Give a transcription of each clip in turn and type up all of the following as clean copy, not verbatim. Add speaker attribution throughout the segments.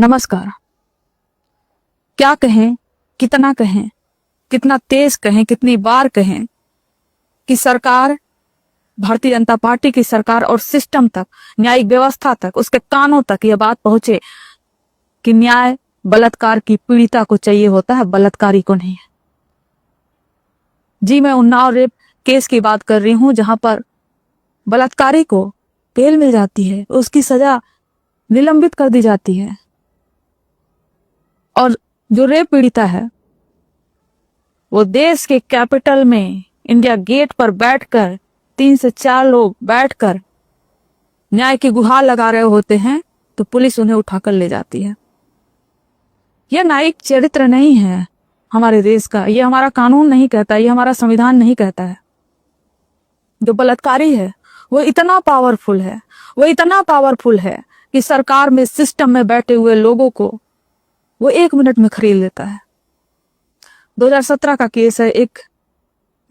Speaker 1: नमस्कार। क्या कहें, कितना कहें, कितना तेज कहें, कितनी बार कहें कि सरकार, भारतीय जनता पार्टी की सरकार और सिस्टम तक, न्यायिक व्यवस्था तक, उसके कानों तक यह बात पहुंचे कि न्याय बलात्कार की पीड़िता को चाहिए होता है, बलात्कारी को नहीं है। जी, मैं उन्नाव रेप केस की बात कर रही हूं, जहां पर बलात्कारी को बेल मिल जाती है, उसकी सजा निलंबित कर दी जाती है और जो रेप पीड़िता है वो देश के कैपिटल में इंडिया गेट पर बैठकर 3 से 4 लोग बैठकर न्याय की गुहार लगा रहे होते हैं, तो पुलिस उन्हें उठाकर ले जाती है। यह न्यायिक चरित्र नहीं है हमारे देश का, यह हमारा कानून नहीं कहता, यह हमारा संविधान नहीं कहता है। जो बलात्कारी है वो इतना पावरफुल है, वो इतना पावरफुल है कि सरकार में, सिस्टम में बैठे हुए लोगों को वो 1 मिनट में खरीद लेता है। 2017 का केस है, एक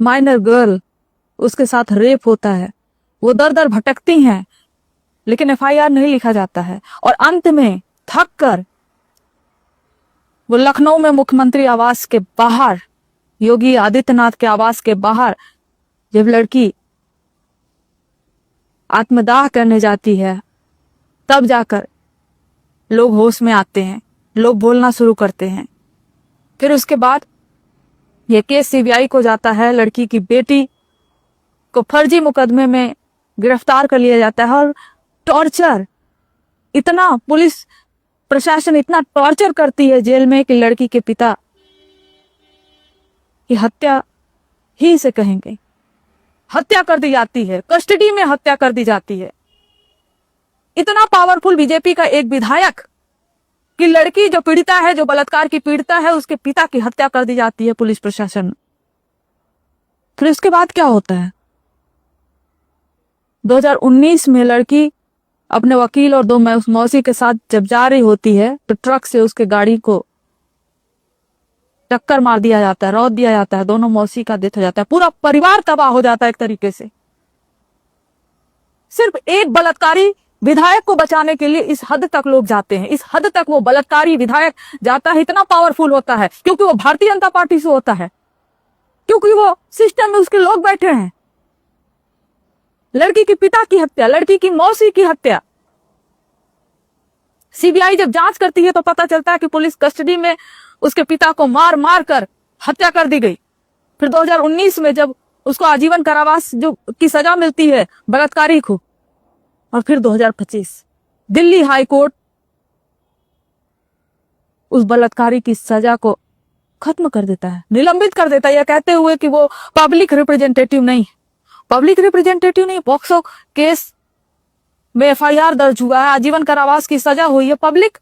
Speaker 1: माइनर गर्ल, उसके साथ रेप होता है, वो दर दर भटकती हैं लेकिन एफआईआर नहीं लिखा जाता है और अंत में थक कर वो लखनऊ में मुख्यमंत्री आवास के बाहर, योगी आदित्यनाथ के आवास के बाहर जब लड़की आत्मदाह करने जाती है, तब जाकर लोग होश में आते हैं, लोग बोलना शुरू करते हैं। फिर उसके बाद यह केस सीबीआई को जाता है, लड़की की बेटी को फर्जी मुकदमे में गिरफ्तार कर लिया जाता है और टॉर्चर, इतना पुलिस प्रशासन इतना टॉर्चर करती है जेल में कि लड़की के पिता की हत्या ही से कहेंगे, हत्या कर दी जाती है, कस्टडी में हत्या कर दी जाती है। इतना पावरफुल बीजेपी का एक विधायक कि लड़की जो पीड़िता है, जो बलात्कार की पीड़िता है, उसके पिता की हत्या कर दी जाती है पुलिस प्रशासन। फिर उसके बाद क्या होता है? 2019 में लड़की अपने वकील और 2 मौसी के साथ जब जा रही होती है तो ट्रक से उसके गाड़ी को टक्कर मार दिया जाता है, रौंद दिया जाता है, दोनों मौसी का डेथ हो जाता है, पूरा परिवार तबाह हो जाता है एक तरीके से। सिर्फ एक बलात्कारी विधायक को बचाने के लिए इस हद तक लोग जाते हैं, इस हद तक वो बलात्कारी विधायक जाता है, इतना पावरफुल होता है क्योंकि वो भारतीय जनता पार्टी से होता है, क्योंकि वो सिस्टम में उसके लोग बैठे हैं। लड़की के पिता की हत्या, लड़की की मौसी की हत्या, सीबीआई जब जांच करती है तो पता चलता है कि पुलिस कस्टडी में उसके पिता को मार मार कर हत्या कर दी गई। फिर 2019 में जब उसको आजीवन कारावास जो की सजा मिलती है बलात्कारी को, और फिर 2025 दिल्ली हाई कोर्ट उस बलात्कारी की सजा को खत्म कर देता है, निलंबित कर देता है, यह कहते हुए कि वो पब्लिक रिप्रेजेंटेटिव नहीं, पब्लिक रिप्रेजेंटेटिव नहीं, पॉक्सो केस में एफआईआर दर्ज हुआ है, आजीवन कारावास की सजा हुई है। पब्लिक,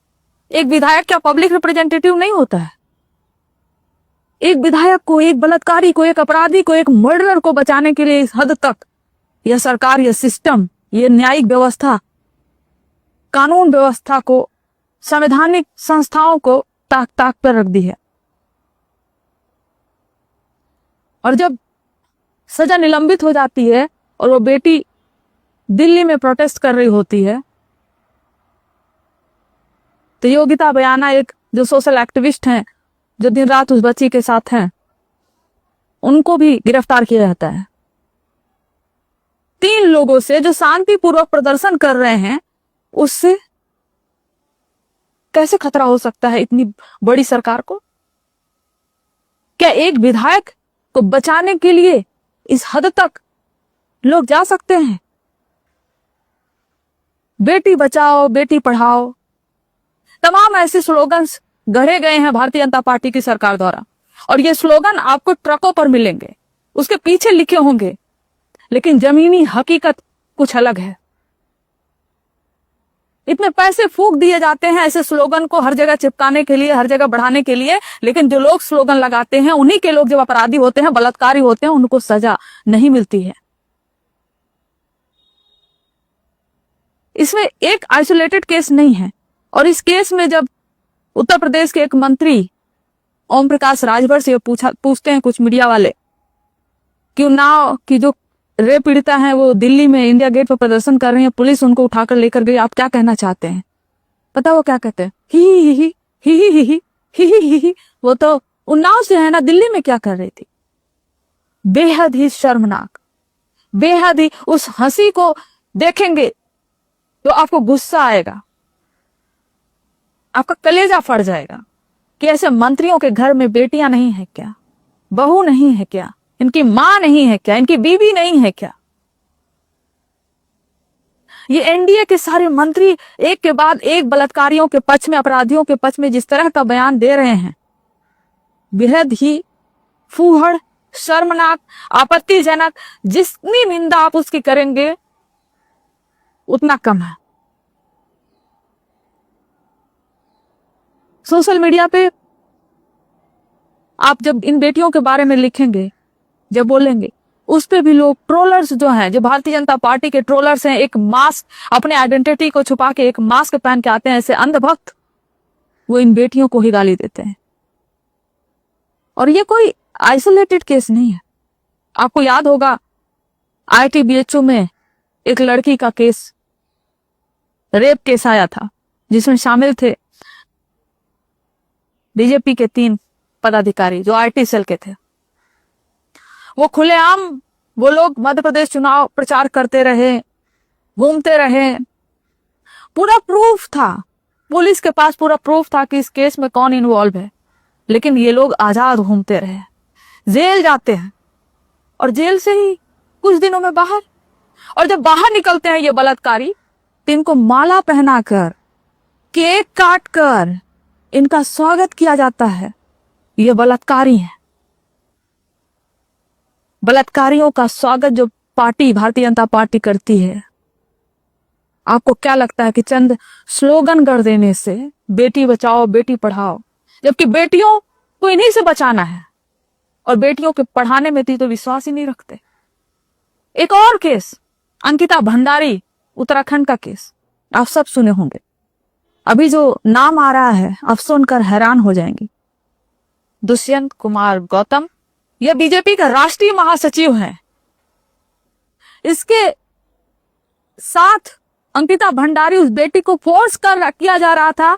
Speaker 1: एक विधायक क्या पब्लिक रिप्रेजेंटेटिव नहीं होता है? एक विधायक को, एक बलात्कारी को, एक अपराधी को, एक मर्डरर को बचाने के लिए इस हद तक यह सरकार, यह सिस्टम, ये न्यायिक व्यवस्था, कानून व्यवस्था को, संवैधानिक संस्थाओं को ताक ताक पर रख दी है। और जब सजा निलंबित हो जाती है और वो बेटी दिल्ली में प्रोटेस्ट कर रही होती है, तो योगिता बयाना, एक जो सोशल एक्टिविस्ट हैं, जो दिन रात उस बच्ची के साथ हैं, उनको भी गिरफ्तार किया जाता है। 3 लोगों से जो शांतिपूर्वक प्रदर्शन कर रहे हैं, उससे कैसे खतरा हो सकता है इतनी बड़ी सरकार को? क्या एक विधायक को बचाने के लिए इस हद तक लोग जा सकते हैं? बेटी बचाओ, बेटी पढ़ाओ, तमाम ऐसे स्लोगन्स गढ़े गए हैं भारतीय जनता पार्टी की सरकार द्वारा, और ये स्लोगन आपको ट्रकों पर मिलेंगे, उसके पीछे लिखे होंगे, लेकिन जमीनी हकीकत कुछ अलग है। इतने पैसे फूंक दिए जाते हैं ऐसे स्लोगन को हर जगह चिपकाने के लिए, हर जगह बढ़ाने के लिए, लेकिन जो लोग स्लोगन लगाते हैं, उन्हीं के लोग जब अपराधी होते हैं, बलात्कारी होते हैं, उनको सजा नहीं मिलती है। इसमें एक आइसोलेटेड केस नहीं है, और इस केस में जब उत्तर प्रदेश के एक मंत्री ओम प्रकाश राजभर से पूछते हैं कुछ मीडिया वाले कि उन्नाव की जो रेप पीड़िता है वो दिल्ली में इंडिया गेट पर प्रदर्शन कर रही है, पुलिस उनको उठाकर लेकर गई, आप क्या कहना चाहते हैं? पता वो क्या कहते हैं? ही ही ही ही ही ही ही ही ही ही ही। वो तो उन्नाव से है ना, दिल्ली में क्या कर रही थी? बेहद ही शर्मनाक, बेहद ही, उस हंसी को देखेंगे तो आपको गुस्सा आएगा, आपका कलेजा फट जाएगा कि ऐसे मंत्रियों के घर में बेटियां नहीं है क्या? बहू नहीं है क्या? इनकी मां नहीं है क्या? इनकी बीवी नहीं है क्या? ये एनडीए के सारे मंत्री एक के बाद एक बलात्कारियों के पक्ष में, अपराधियों के पक्ष में जिस तरह का बयान दे रहे हैं, बेहद ही फूहड़, शर्मनाक, आपत्तिजनक। जितनी निंदा आप उसकी करेंगे उतना कम है। सोशल मीडिया पे आप जब इन बेटियों के बारे में लिखेंगे, जब बोलेंगे, उस पे भी लोग, ट्रोलर्स जो हैं, जो भारतीय जनता पार्टी के ट्रोलर्स हैं, एक मास्क, अपने आइडेंटिटी को छुपा के एक मास्क पहन के आते हैं ऐसे अंधभक्त, वो इन बेटियों को ही गाली देते हैं। और ये कोई आइसोलेटेड केस नहीं है। आपको याद होगा IIT-BHU में एक लड़की का केस, रेप केस आया था, जिसमें शामिल थे बीजेपी के 3 पदाधिकारी जो IT सेल के थे। वो खुलेआम, वो लोग मध्य प्रदेश चुनाव प्रचार करते रहे, घूमते रहे, पूरा प्रूफ था, पुलिस के पास पूरा प्रूफ था कि इस केस में कौन इन्वॉल्व है, लेकिन ये लोग आजाद घूमते रहे, जेल जाते हैं और जेल से ही कुछ दिनों में बाहर। और जब बाहर निकलते हैं ये बलात्कारी, तो इनको माला पहनाकर, केक काटकर इनका स्वागत किया जाता है। ये बलात्कारी हैं। बलात्कारियों का स्वागत जो पार्टी, भारतीय जनता पार्टी करती है, आपको क्या लगता है कि चंद स्लोगन कर देने से बेटी बचाओ बेटी पढ़ाओ, जबकि बेटियों को इन्हीं से बचाना है और बेटियों के पढ़ाने में तो विश्वास ही नहीं रखते। एक और केस, अंकिता भंडारी, उत्तराखंड का केस, आप सब सुने होंगे। अभी जो नाम आ रहा है, आप सुनकर हैरान हो जाएंगे। दुष्यंत कुमार गौतम, यह बीजेपी का राष्ट्रीय महासचिव है। इसके साथ अंकिता भंडारी, उस बेटी को फोर्स किया जा रहा था,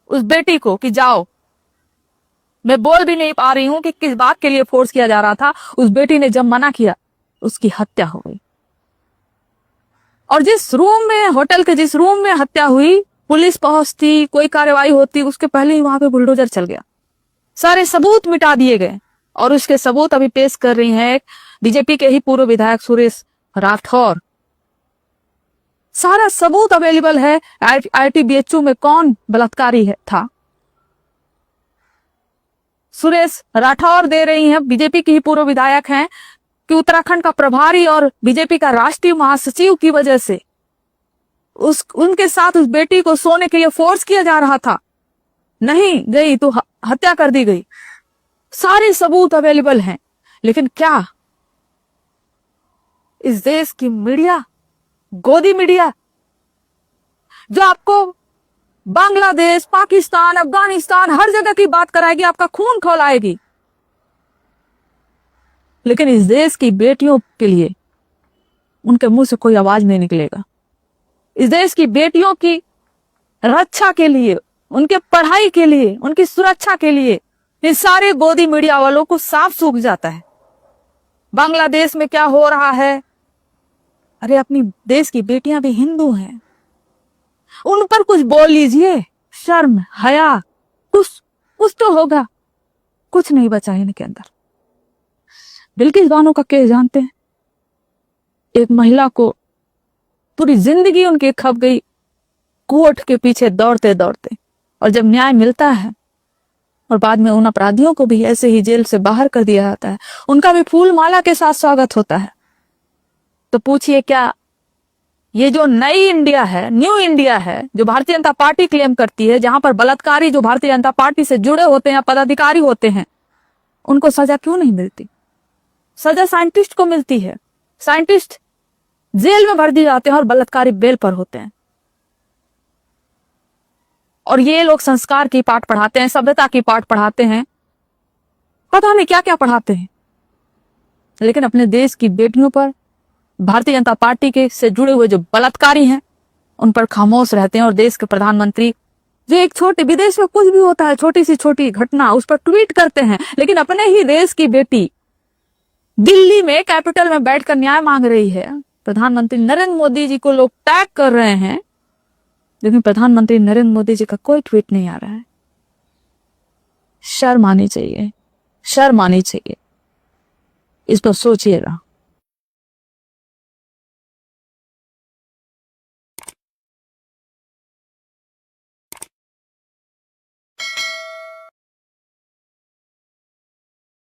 Speaker 1: उस बेटी को कि जाओ, मैं बोल भी नहीं पा रही हूं कि किस बात के लिए फोर्स किया जा रहा था। उस बेटी ने जब मना किया, उसकी हत्या हो गई। और जिस रूम में, होटल के जिस रूम में हत्या हुई, पुलिस पहुंचती, कोई कार्रवाई होती, उसके पहले ही वहां पे बुलडोजर चल गया, सारे सबूत मिटा दिए गए। और उसके सबूत अभी पेश कर रही हैं बीजेपी के ही पूर्व विधायक सुरेश राठौर। सारा सबूत अवेलेबल है IIT-BHU में कौन बलात्कारी था। सुरेश राठौर दे रही हैं, बीजेपी की ही पूर्व विधायक हैं, कि उत्तराखंड का प्रभारी और बीजेपी का राष्ट्रीय महासचिव की वजह से उनके साथ उस बेटी को सोने के लिए फोर्स किया जा रहा था, नहीं गई तो हत्या कर दी गई। सारे सबूत अवेलेबल हैं। लेकिन क्या इस देश की मीडिया, गोदी मीडिया, जो आपको बांग्लादेश, पाकिस्तान, अफगानिस्तान, हर जगह की बात कराएगी, आपका खून खौलाएगी, लेकिन इस देश की बेटियों के लिए उनके मुंह से कोई आवाज नहीं निकलेगा। इस देश की बेटियों की रक्षा के लिए, उनके पढ़ाई के लिए, उनकी सुरक्षा के लिए इस सारे गोदी मीडिया वालों को साफ सूख जाता है। बांग्लादेश में क्या हो रहा है, अरे अपनी देश की बेटियां भी हिंदू हैं, उन पर कुछ बोल लीजिए, शर्म हया कुछ तो होगा। कुछ नहीं बचा इनके अंदर। बिल्किस बानो का केस जानते हैं, एक महिला को पूरी जिंदगी उनकी खप गई कोर्ट के पीछे दौड़ते दौड़ते, और जब न्याय मिलता है और बाद में उन अपराधियों को भी ऐसे ही जेल से बाहर कर दिया जाता है, उनका भी फूल माला के साथ स्वागत होता है। तो पूछिए, क्या ये जो नई इंडिया है, न्यू इंडिया है, जो भारतीय जनता पार्टी क्लेम करती है, जहां पर बलात्कारी जो भारतीय जनता पार्टी से जुड़े होते हैं, पदाधिकारी होते हैं, उनको सजा क्यों नहीं मिलती? सजा साइंटिस्ट को मिलती है। साइंटिस्ट जेल में भर दिए जाते हैं और बलात्कारी बेल पर होते हैं। और ये लोग संस्कार की पाठ पढ़ाते हैं, सभ्यता की पाठ पढ़ाते हैं, पता नहीं क्या क्या पढ़ाते हैं, लेकिन अपने देश की बेटियों पर भारतीय जनता पार्टी के से जुड़े हुए जो बलात्कारी हैं, उन पर खामोश रहते हैं और देश के प्रधानमंत्री जो एक छोटे विदेश में कुछ भी होता है छोटी सी छोटी घटना उस पर ट्वीट करते हैं, लेकिन अपने ही देश की बेटी दिल्ली में कैपिटल में बैठकर न्याय मांग रही है। प्रधानमंत्री नरेंद्र मोदी जी को लोग टैग कर रहे हैं, लेकिन प्रधानमंत्री नरेंद्र मोदी जी का कोई ट्वीट नहीं आ रहा है। शर्म आनी चाहिए, शर्म आनी चाहिए। इस पर सोचिएगा।